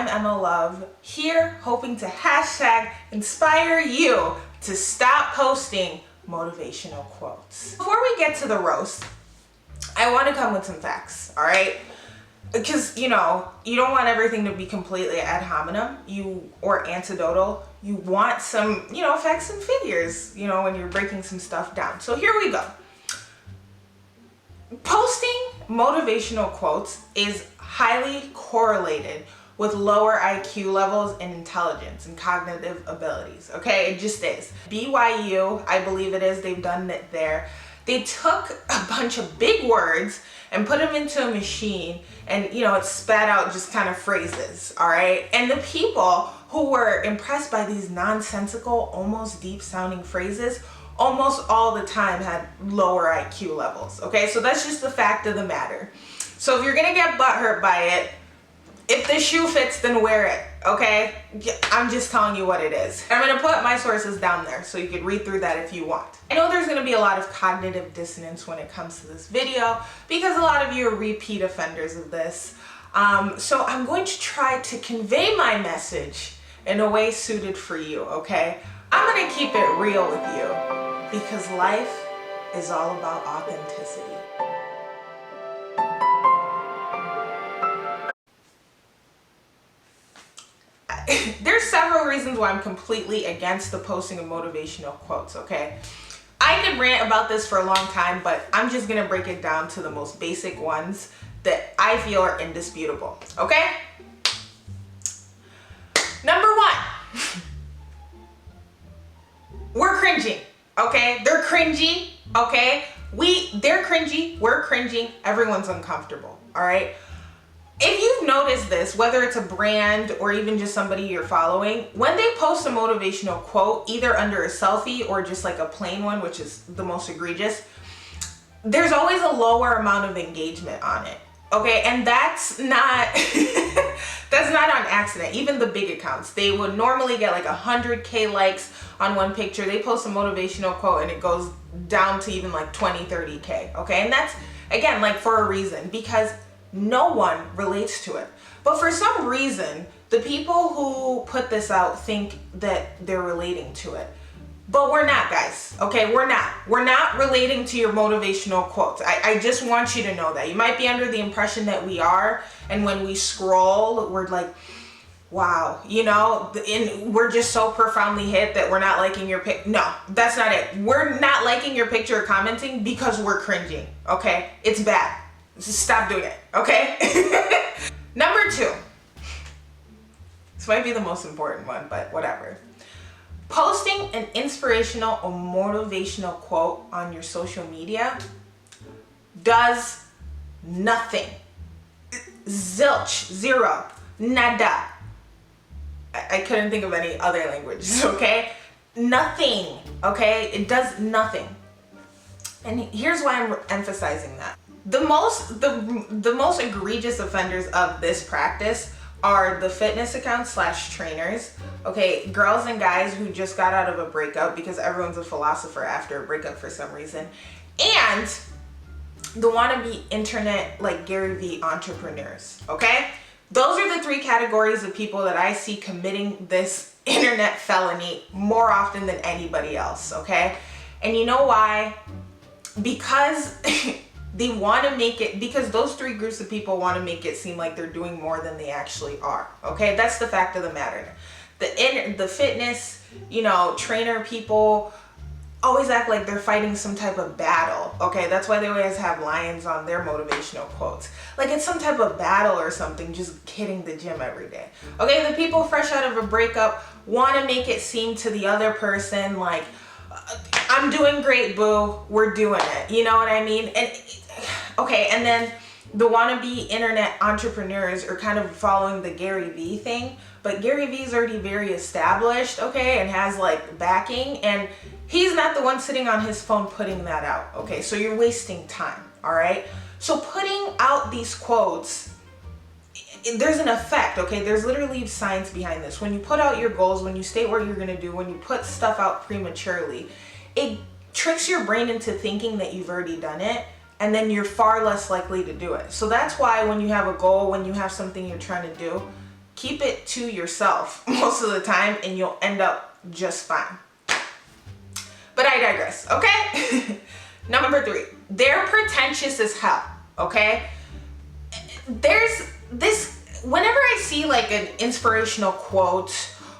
Emma Love, here hoping to hashtag inspire you to stop posting motivational quotes. Before we get to the roast, I want to come with some facts, all right? Because, you don't want everything to be completely ad hominem or anecdotal. You want some, facts and figures, when you're breaking some stuff down. So here we go. Posting motivational quotes is highly correlated with lower IQ levels and intelligence and cognitive abilities, okay? It just is. BYU, I believe it is, they've done it there. They took a bunch of big words and put them into a machine and, it spat out just kind of phrases, all right? And the people who were impressed by these nonsensical, almost deep sounding phrases almost all the time had lower IQ levels, okay? So that's just the fact of the matter. So if you're gonna get butthurt by it, if the shoe fits, then wear it, okay? I'm just telling you what it is. I'm gonna put my sources down there so you can read through that if you want. I know there's gonna be a lot of cognitive dissonance when it comes to this video because a lot of you are repeat offenders of this. So I'm going to try to convey my message in a way suited for you, okay? I'm gonna keep it real with you because life is all about authenticity. There's several reasons why I'm completely against the posting of motivational quotes, okay? I could rant about this for a long time, but I'm just gonna break it down to the most basic ones that I feel are indisputable, okay? Number one, we're cringing, okay? They're cringy, okay? They're cringy, we're cringing, everyone's uncomfortable, all right? If you've noticed this, whether it's a brand or even just somebody you're following, when they post a motivational quote, either under a selfie or just like a plain one, which is the most egregious, there's always a lower amount of engagement on it. Okay, and that's not that's not on accident. Even the big accounts, they would normally get like 100K likes on one picture. They post a motivational quote and it goes down to even like 20, 30K. Okay, and that's again like for a reason, because no one relates to it. But for some reason, the people who put this out think that they're relating to it. But we're not, guys, okay? We're not. We're not relating to your motivational quotes. I just want you to know that. You might be under the impression that we are, and when we scroll, we're like, wow, and we're just so profoundly hit that we're not liking your pic. No, that's not it. We're not liking your picture or commenting because we're cringing, okay? It's bad. Just stop doing it, okay? Number two. This might be the most important one, but whatever. Posting an inspirational or motivational quote on your social media does nothing. Zilch, zero, nada. I couldn't think of any other languages, okay? Nothing, okay? It does nothing. And here's why I'm emphasizing that. The most egregious offenders of this practice are the fitness accounts / trainers, okay, girls and guys who just got out of a breakup, because everyone's a philosopher after a breakup for some reason, and the wannabe internet like Gary Vee entrepreneurs, okay? Those are the three categories of people that I see committing this internet felony more often than anybody else, okay? And you know why? Because they want to make it, because those three groups of people want to make it seem like they're doing more than they actually are, okay? That's the fact of the matter. The fitness, trainer people always act like they're fighting some type of battle, okay? That's why they always have lions on their motivational quotes. Like it's some type of battle or something, just hitting the gym every day, okay? The people fresh out of a breakup want to make it seem to the other person like, I'm doing great, boo, we're doing it, you know what I mean? And okay, and then the wannabe internet entrepreneurs are kind of following the Gary Vee thing, but Gary Vee's already very established, okay, and has like backing, and he's not the one sitting on his phone putting that out, okay? So you're wasting time, all right? So putting out these quotes, there's an effect, okay? There's literally science behind this. When you put out your goals, when you state what you're gonna do, when you put stuff out prematurely, it tricks your brain into thinking that you've already done it, and then you're far less likely to do it. So that's why when you have a goal, when you have something you're trying to do, keep it to yourself most of the time and you'll end up just fine. But I digress, okay? Number 3, they're pretentious as hell, okay? There's this, whenever I see like an inspirational quote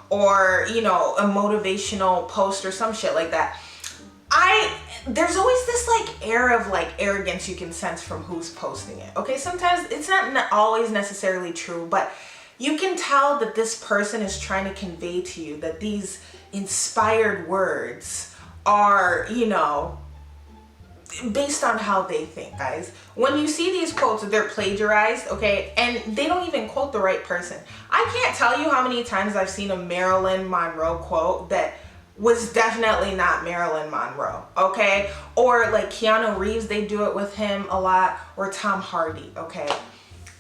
or, you know, a motivational post or some shit like that, there's always this like air of like arrogance you can sense from who's posting it, okay? Sometimes it's not always necessarily true, but you can tell that this person is trying to convey to you that these inspired words are, you know, based on how they think, guys. When you see these quotes, they're plagiarized, okay? And they don't even quote the right person. I can't tell you how many times I've seen a Marilyn Monroe quote that was definitely not Marilyn Monroe, okay? Or like Keanu Reeves, they do it with him a lot, or Tom Hardy, okay?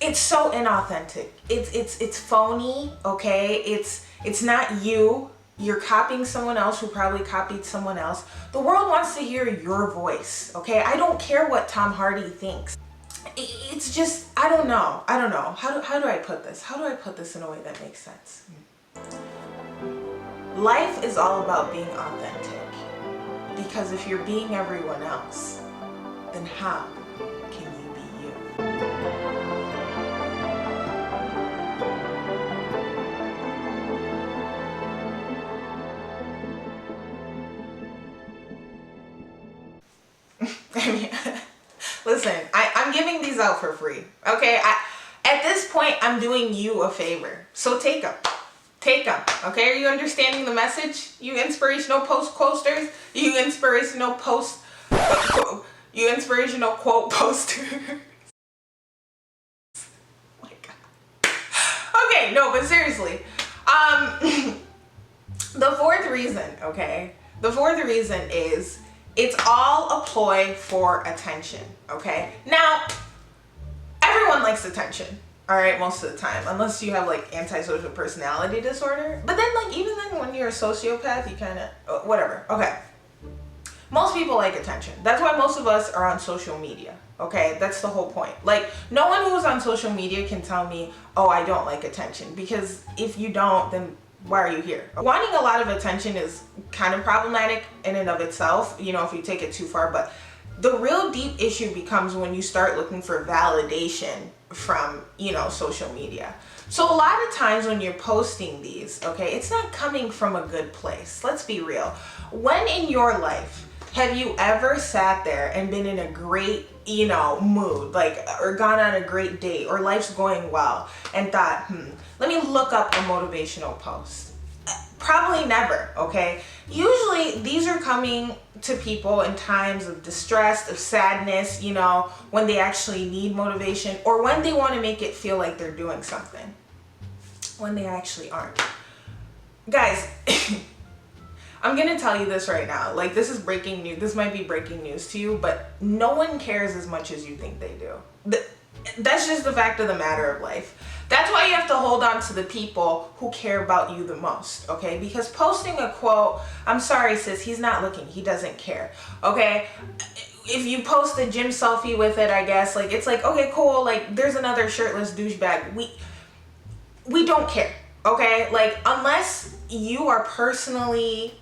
It's so inauthentic. It's phony, okay? It's not you. You're copying someone else who probably copied someone else. The world wants to hear your voice, okay? I don't care what Tom Hardy thinks. It's just, I don't know. How do I put this? How do I put this in a way that makes sense? Life is all about being authentic. Because if you're being everyone else, then how can you be you? I mean, listen, I'm giving these out for free, okay? At this point, I'm doing you a favor. So take them. Take them, okay? Are you understanding the message? You inspirational posters? You inspirational quote posters? Oh my God. Okay, no, but seriously. The fourth reason, okay? The fourth reason is it's all a ploy for attention, okay? Now, everyone likes attention. All right, most of the time, unless you have like antisocial personality disorder. But then like, even then when you're a sociopath, you kind of, whatever. Okay. Most people like attention. That's why most of us are on social media. Okay, that's the whole point. Like, no one who's on social media can tell me, oh, I don't like attention. Because if you don't, then why are you here? Wanting a lot of attention is kind of problematic in and of itself, you know, if you take it too far. But the real deep issue becomes when you start looking for validation from, you know, social media. So a lot of times when you're posting these, okay, it's not coming from a good place. Let's be real. When in your life have you ever sat there and been in a great, you know, mood, like, or gone on a great date, or life's going well, and thought, let me look up a motivational post? Probably never, okay? Usually these are coming to people in times of distress, of sadness, you know, when they actually need motivation, or when they want to make it feel like they're doing something, when they actually aren't. Guys, I'm gonna tell you this right now. Like, this is breaking news. This might be breaking news to you, but no one cares as much as you think they do. That's just the fact of the matter of life. That's why you have to hold on to the people who care about you the most, okay? Because posting a quote, I'm sorry sis, he's not looking, he doesn't care, okay? If you post a gym selfie with it, I guess, like, it's like, okay, cool, like, there's another shirtless douchebag. We don't care, okay? Like, unless we're personally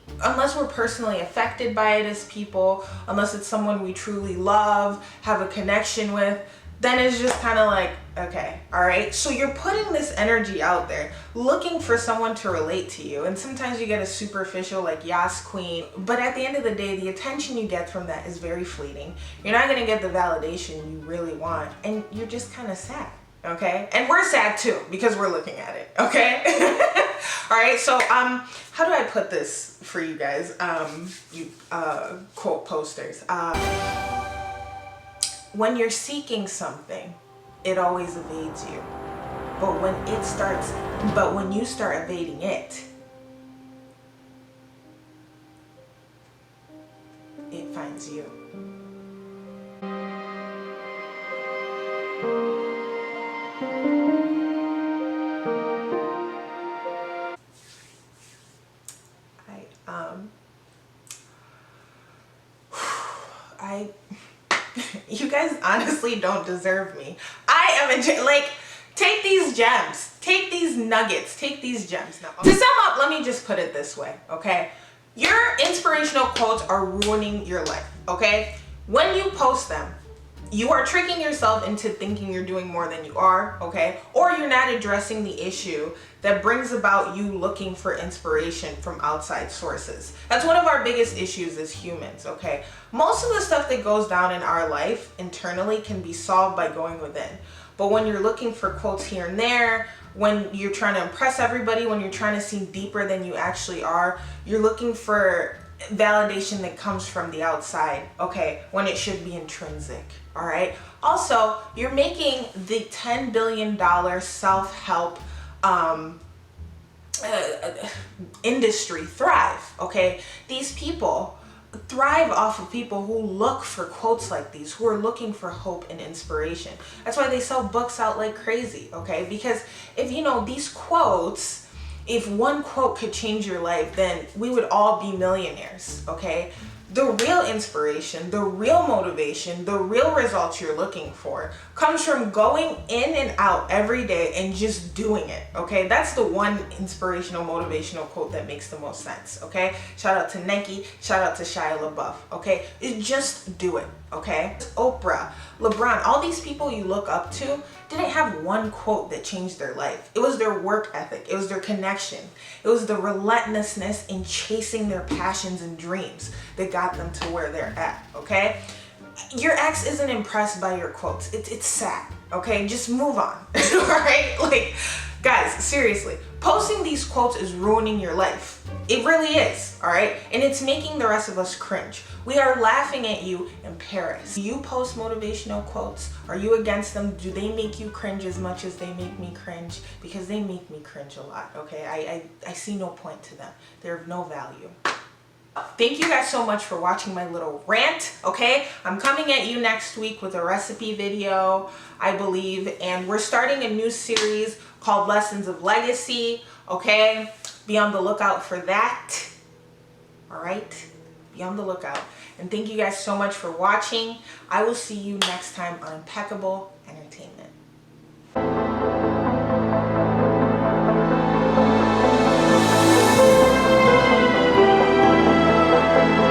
affected by it as people, unless it's someone we truly love, have a connection with, then it's just kind of like, okay, all right? So you're putting this energy out there, looking for someone to relate to you. And sometimes you get a superficial, like, yas queen. But at the end of the day, the attention you get from that is very fleeting. You're not going to get the validation you really want. And you're just kind of sad, okay? And we're sad too, because we're looking at it, okay? All right, so how do I put this for you guys, you quote posters? When you're seeking something, it always evades you. But when you start evading it, it finds you. You guys honestly don't deserve me. I am like, Take these gems, take these nuggets, take these gems. Now, to sum up, let me just put it this way, okay? Your inspirational quotes are ruining your life, okay? When you post them, you are tricking yourself into thinking you're doing more than you are, okay? Or you're not addressing the issue that brings about you looking for inspiration from outside sources. That's one of our biggest issues as humans, okay? Most of the stuff that goes down in our life internally can be solved by going within. But when you're looking for quotes here and there, when you're trying to impress everybody, when you're trying to seem deeper than you actually are, you're looking for validation that comes from the outside, okay, when it should be intrinsic, all right? Also, you're making the $10 billion self-help industry thrive, okay? These people thrive off of people who look for quotes like these, who are looking for hope and inspiration. That's why they sell books out like crazy, okay? Because if you know these quotes, if one quote could change your life, then we would all be millionaires, okay? The real inspiration, the real motivation, the real results you're looking for comes from going in and out every day and just doing it, okay? That's the one inspirational, motivational quote that makes the most sense, okay? Shout out to Nike, shout out to Shia LaBeouf, okay? Just do it, okay? Oprah, LeBron, all these people you look up to didn't have one quote that changed their life. It was their work ethic. It was their connection. It was the relentlessness in chasing their passions and dreams that got them to where they're at, okay? Your ex isn't impressed by your quotes. It's sad, okay? Just move on, all right? Like, guys, seriously, posting these quotes is ruining your life. It really is, all right? And it's making the rest of us cringe. We are laughing at you in Paris. Do you post motivational quotes? Are you against them? Do they make you cringe as much as they make me cringe? Because they make me cringe a lot, okay? I see no point to them. They're of no value. Thank you guys so much for watching my little rant, okay? I'm coming at you next week with a recipe video, I believe, and we're starting a new series called Lessons of Legacy, okay? Be on the lookout for that, all right? Be on the lookout. And thank you guys so much for watching. I will see you next time on Impeccable Entertainment.